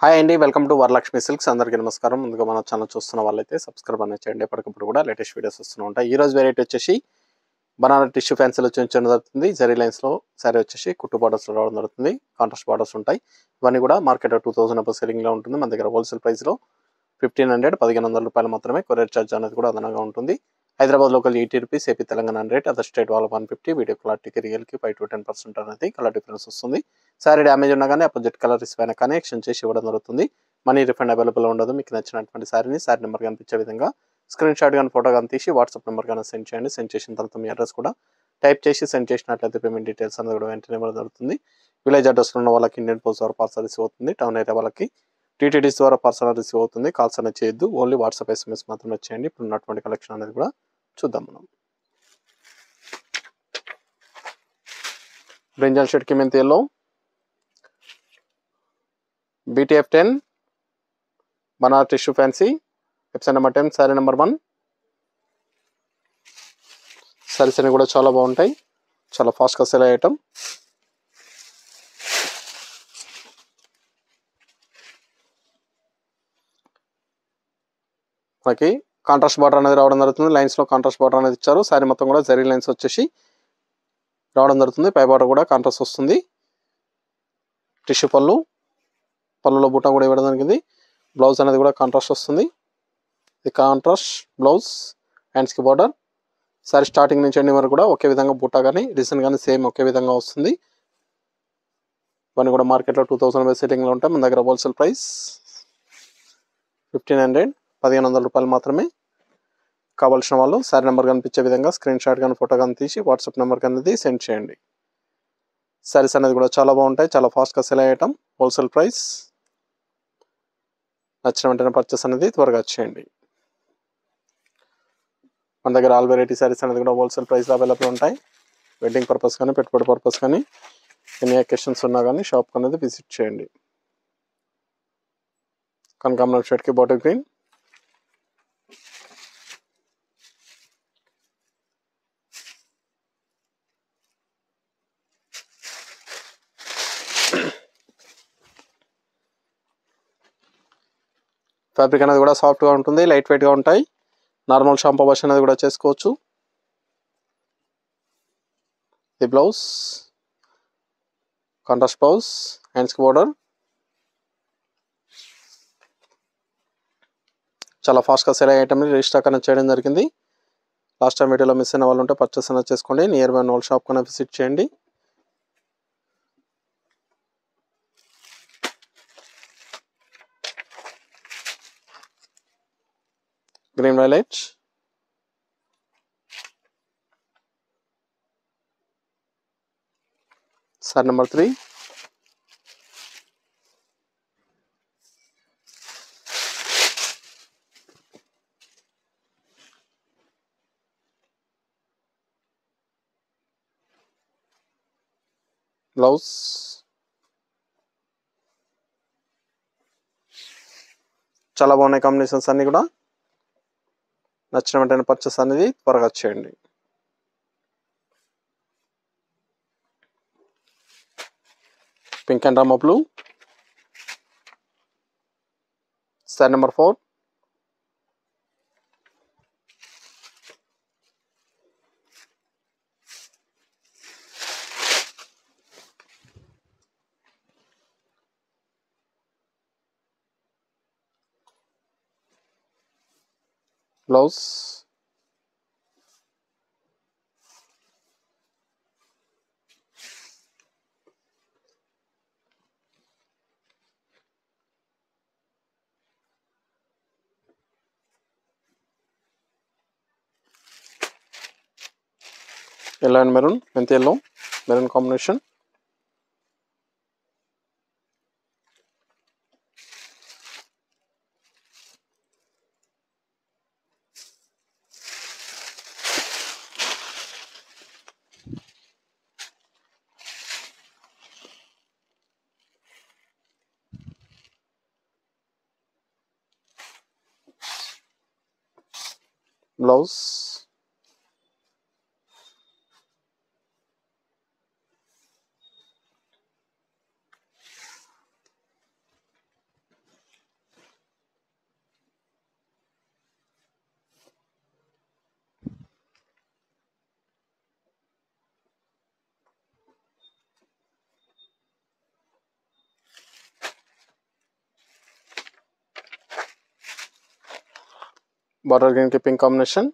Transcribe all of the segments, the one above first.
Hi అండి, welcome to Varalakshmi silks. అందరికీ నమస్కారం. ముందుగా మన ఛానల్ చూస్తున్న వాళ్ళైతే సబ్స్క్రైబ్ అనేది చేయండి. ఎప్పటికప్పుడు కూడా లేటెస్ట్ వీడియోస్ వస్తూ ఉంటాయి. ఈ రోజు వెరైటీ వచ్చేసి బనానా టిష్యూ ఫ్యాన్సీలో చూపించడం జరుగుతుంది. జరీ లైన్స్లో శారీ వచ్చేసి కుట్టు బార్డర్స్ రావడం జరుగుతుంది. కాంట్రాస్ట్ బార్డర్స్ ఉంటాయి. ఇవన్నీ కూడా మార్కెట్లో 2000 అబౌవ్ సెల్లింగ్లో ఉంటుంది. మన దగ్గర హోల్సేల్ ప్రైస్లో 1500 1500 రూపాయలు మాత్రమే. కొరియర్ ఛార్జ్ అనేది కూడా అదనంగా ఉంటుంది. Hyderabad local 80 rupees, AP Telangana rate, other state వాళ్ళ 150. వీడియో క్లారిటీకి రియల్కి 5 to 10% అనేది కలర్ డిఫరెన్స్ వస్తుంది. శారీ డ్యామేజ్ ఉన్నా కానీ అపోజిట్ కలర్ ఇస్పైనా కానీ ఎక్స్చేంజ్ చేసి ఇవ్వడం జరుగుతుంది. మనీ రిఫండ్ అవైలబుల్ ఉండదు. మీకు నచ్చినటువంటి శారీ నెంబర్ కనిపించే విధంగా స్క్రీన్ షాట్ కానీ ఫోటో కానీ తీసి వాట్సాప్ నెంబర్ కానీ సెండ్ చేయండి. సెండ్ చేసిన తర్వాత మీ అడ్రస్ కూడా టైప్ చేసి సెండ్ చేసినట్లయితే పేమెంట్ డీటెయిల్స్ అనేది కూడా వెంటనే ఇవ్వడం జరుగుతుంది. విలేజ్ అడ్రస్లో ఉన్న వాళ్ళకి ఇండియన్ పోస్ట్ ద్వారా పార్సల్ రిసీవ్ అవుతుంది. టౌన్ ఏరియా వాళ్ళకి టీటీడీస్ ద్వారా పార్సల్ రిసీవ్ అవుతుంది. కాల్స్ అనేది చేయొద్దు. ఓన్లీ వాట్సాప్ SMS మాత్రమే చేయండి. ఇప్పుడు ఉన్నటువంటి కలెక్షన్ అనేది కూడా చూద్దాం. మనం బ్రింజల్ షర్ట్ కి మెంతి yellow, BTF 10 banana tissue fancy, episode number 10, sari number 1. Saris అన్ని కూడా చాలా బాగుంటాయి. చాలా ఫాస్ట్గా సెల్ అయ్యటం. మనకి కాంట్రాస్ట్ బార్డర్ అనేది రావడం జరుగుతుంది. లైన్స్లో కాంట్రాస్ట్ బార్డర్ అనేది ఇచ్చారు. శారీ మొత్తం కూడా జరీ లైన్స్ వచ్చేసి రావడం జరుగుతుంది. పై బార్డర్ కూడా కాంట్రాస్ట్ వస్తుంది. టిష్యూ పళ్ళులో బుట్ట కూడా ఇవ్వడం జరిగింది. బ్లౌజ్ అనేది కూడా కాంట్రాస్ట్ వస్తుంది. ఇది కాంట్రాస్ట్ బ్లౌజ్, హ్యాండ్స్కి బార్డర్. శారీ స్టార్టింగ్ నుంచి ఎండింగ్ వరకు కూడా ఒకే విధంగా బుట్ట కానీ డిజైన్ కానీ సేమ్ ఒకే విధంగా వస్తుంది. ఇవన్నీ కూడా మార్కెట్లో 2000 సెట్టింగ్లో ఉంటాయి. మన దగ్గర హోల్సేల్ ప్రైస్ 1500 1500 రూపాయలు మాత్రమే. కావాల్సిన వాళ్ళు శారీ నెంబర్ కనిపించే విధంగా స్క్రీన్ షాట్ కానీ ఫోటో కానీ తీసి వాట్సాప్ నెంబర్కి అనేది సెండ్ చేయండి. శారీస్ అనేది కూడా చాలా బాగుంటాయి. చాలా ఫాస్ట్గా సెల్ అయ్యటం. Wholesale price. నచ్చిన వెంటనే పర్చేస్ అనేది త్వరగా చేయండి. మన దగ్గర ఆల్ వెరైటీ శారీస్ అనేది కూడా హోల్సేల్ ప్రైస్లో అవైలబుల్ ఉంటాయి. వెడ్డింగ్ పర్పస్ కానీ పెట్టుబడి పర్పస్ కానీ ఎన్ని అకేషన్స్ ఉన్నా కానీ షాప్ అనేది విజిట్ చేయండి. కనకాంబరం షర్ట్కి బాటిల్ గ్రీన్, ఫ్యాబ్రిక్ అనేది కూడా సాఫ్ట్గా ఉంటుంది, లైట్ వెయిట్గా ఉంటాయి. నార్మల్ షాంపూ వాష్ అనేది కూడా చేసుకోవచ్చు. ఇది బ్లౌజ్, కాంట్రాస్ట్ బ్లౌజ్, హ్యాండ్స్కి బోర్డర్. చాలా ఫాస్ట్గా సెల్ అయ్యే ఐటమ్ని రీస్టాక్ అనేది చేయడం జరిగింది. లాస్ట్ టైం వీడియోలో మిస్ అయిన వాళ్ళు ఉంటే పర్చేస్ అనేది చేసుకోండి. నియర్ బై ఉన్న వాళ్ళ షాప్ కన్నా విజిట్ చేయండి. Green violet, sari number 3. Blouse, చాలా బాగున్నాయి కాంబినేషన్స్ అన్నీ కూడా. నచ్చిన వెంటనే పర్చేస్ అనేది త్వరగా చేయండి. పింక్ అండ్ రామా blue, sari number 4. Blouse, yellow and maroon, మెంతి yellow maroon combination. Blouse, border green కి పింక్ కాంబినేషన్,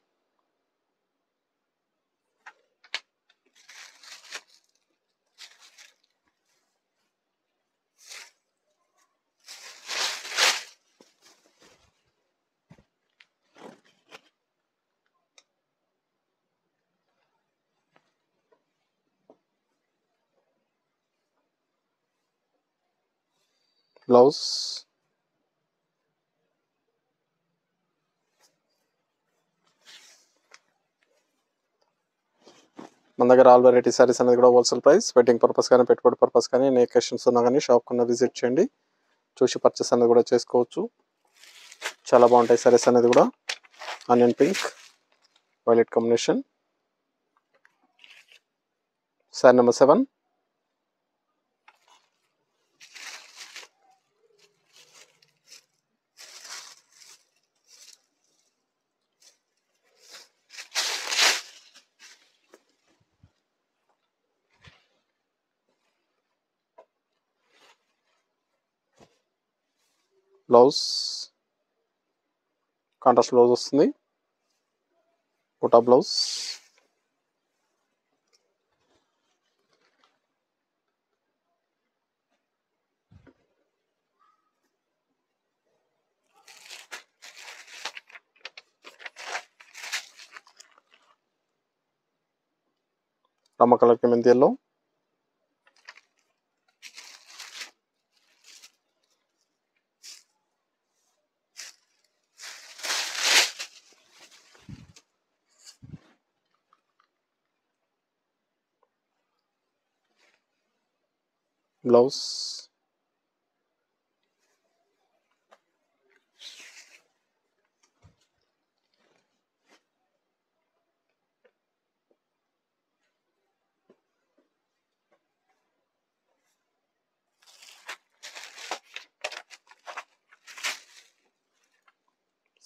బ్లౌజ్ మన దగ్గర ఆల్ వెరైటీ సారీస్ అనేది కూడా హోల్సేల్ ప్రైస్. వెడ్డింగ్ పర్పస్ కానీ పెట్టుబడి పర్పస్ కానీ ఎన్ని అకేషన్స్ ఉన్నా కానీ షాప్ కన్నా విజిట్ చేయండి, చూసి పర్చేస్ అనేది కూడా చేసుకోవచ్చు. చాలా బాగుంటాయి సారీస్ అనేది కూడా. Onion pink violet combination, sari number 7. Blouse contrast blouse వస్తుంది, బుటా బ్లౌజ్, రమ్మ కలర్ కి మెంతి ఎల్లో, బ్లౌజ్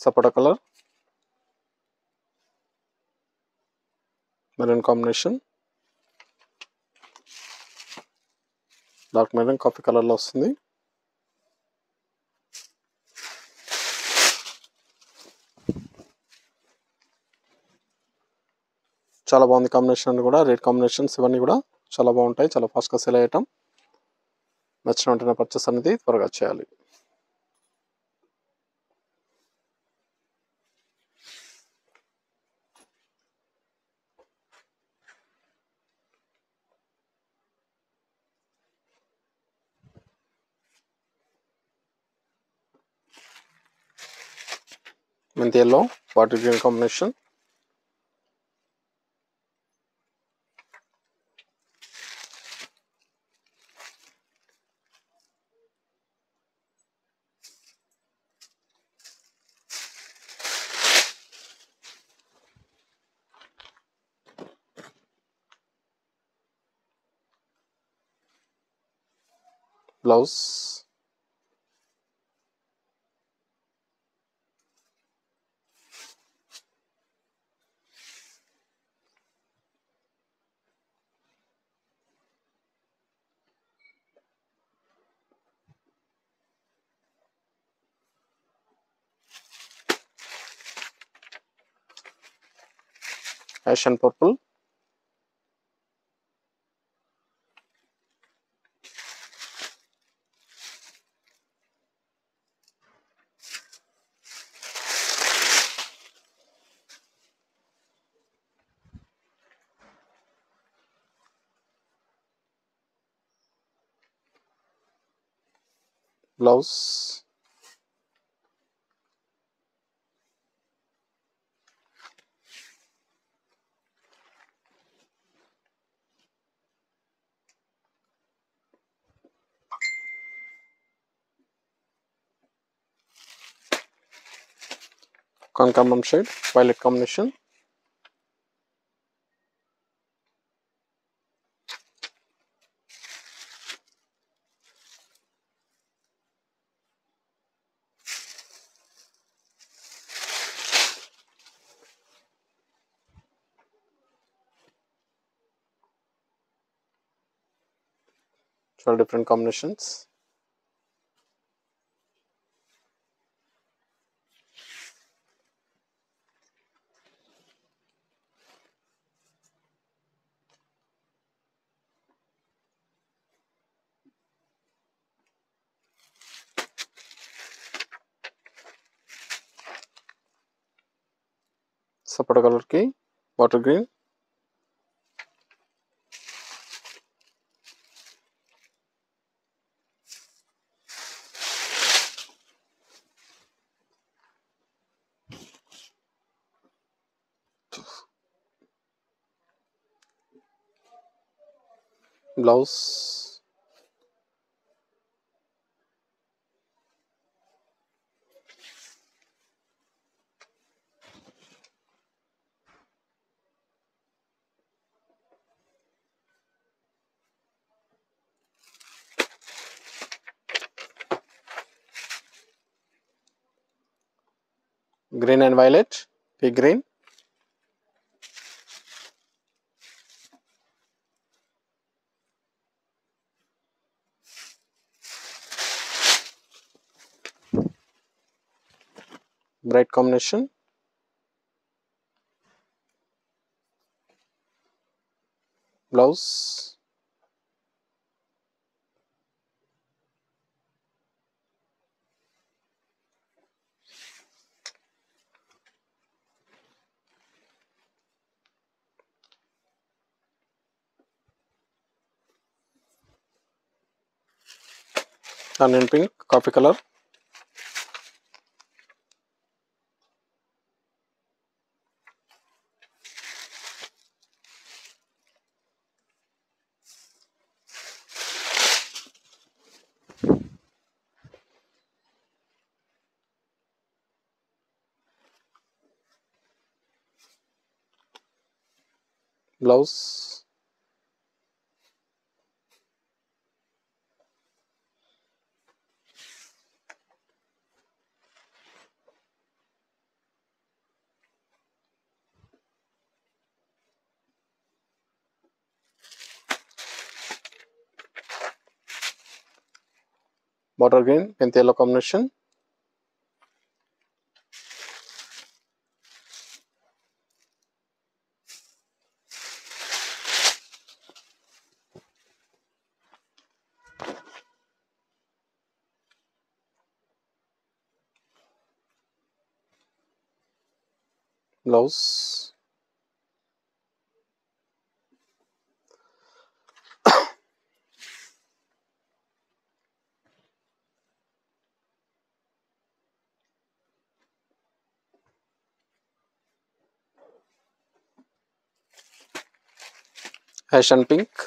సపోటా colour, maroon combination, dark maroon coffee colour లో వస్తుంది. చాలా బాగుంది కాంబినేషన్ కూడా. రెడ్ కాంబినేషన్స్ ఇవన్నీ కూడా చాలా బాగుంటాయి, చాలా ఫాస్ట్గా సేల్ అయ్యటం. నచ్చిన వెంటనే పర్చేస్ అనేది త్వరగా చేయాలి. మెంతి yellow bottle green combination, blouse ash and purple, blouse కనకాంబరం షేడ్ వైలెట్ కాంబినేషన్, చాలా డిఫరెంట్ కాంబినేషన్స్. సపోటా కలర్కి water green, blouse green and violet, pea green, bright combination, blouse onion pink, coffee colour, blouse bottle green, మెంతి yellow combination, blouse ash and pink,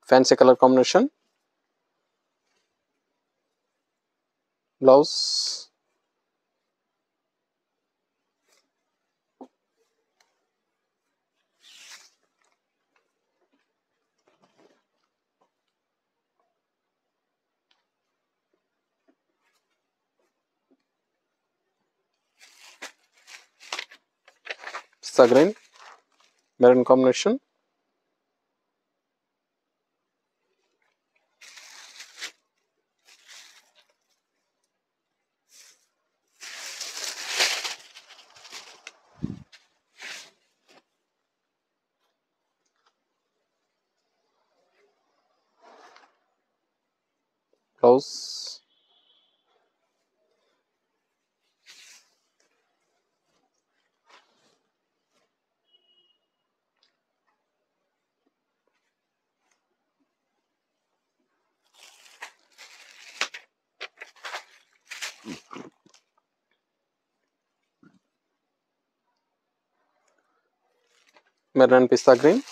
fancy colour combination, blouse పిస్తా green, maroon combination, blouse maroon పిస్తా green,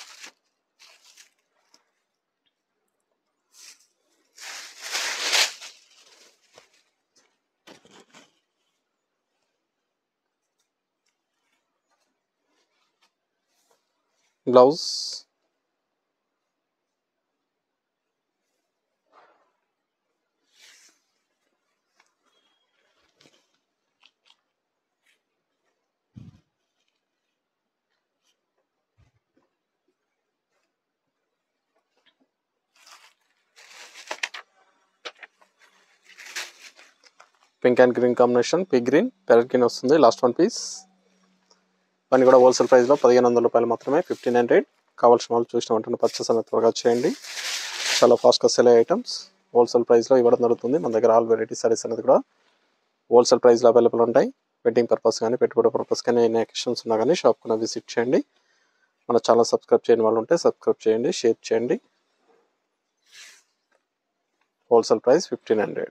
blouse pink and green combination, pea green, parrot green వస్తుంది. Last one piece. ఇవన్నీ కూడా wholesale ప్రైస్లో 1500 రూపాయలు మాత్రమే, 1500. కావాల్సిన వాళ్ళు చూసిన వెంటనే పర్చేస్ అనేది త్వరగా చేయండి. చాలా ఫాస్ట్గా సెల్ అయ్యే ఐటమ్స్ హోల్సేల్ ప్రైస్లో ఇవ్వడం జరుగుతుంది. మన దగ్గర ఆల్ వెరైటీ సారీస్ అనేది కూడా హోల్సేల్ ప్రైస్లో అవైలబుల్ ఉంటాయి. వెడ్డింగ్ పర్పస్ కానీ పెట్టుబడి పర్పస్ కానీ ఎన్ని అకేషన్స్ ఉన్నా కానీ షాప్ కూడా విజిట్ చేయండి. మన ఛానల్ సబ్స్క్రైబ్ చేయని వాళ్ళు ఉంటే సబ్స్క్రైబ్ చేయండి, షేర్ చేయండి. Wholesale price 1500.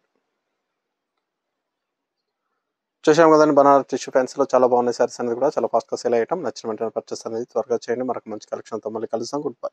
చూసాం కదండి, బనారస్ టిష్యూ ఫ్యాన్సీలో చాలా బాగున్నాయి సారీస్ అనేది కూడా చాలా ఫాస్ట్గా సేల్ అయ్యటం. నచ్చిన వెంటనే పర్చేస్ అనేది త్వరగా చేయండి. మనకు మంచి కలెక్షన్తో మళ్ళీ కలుస్తాం. Good bye.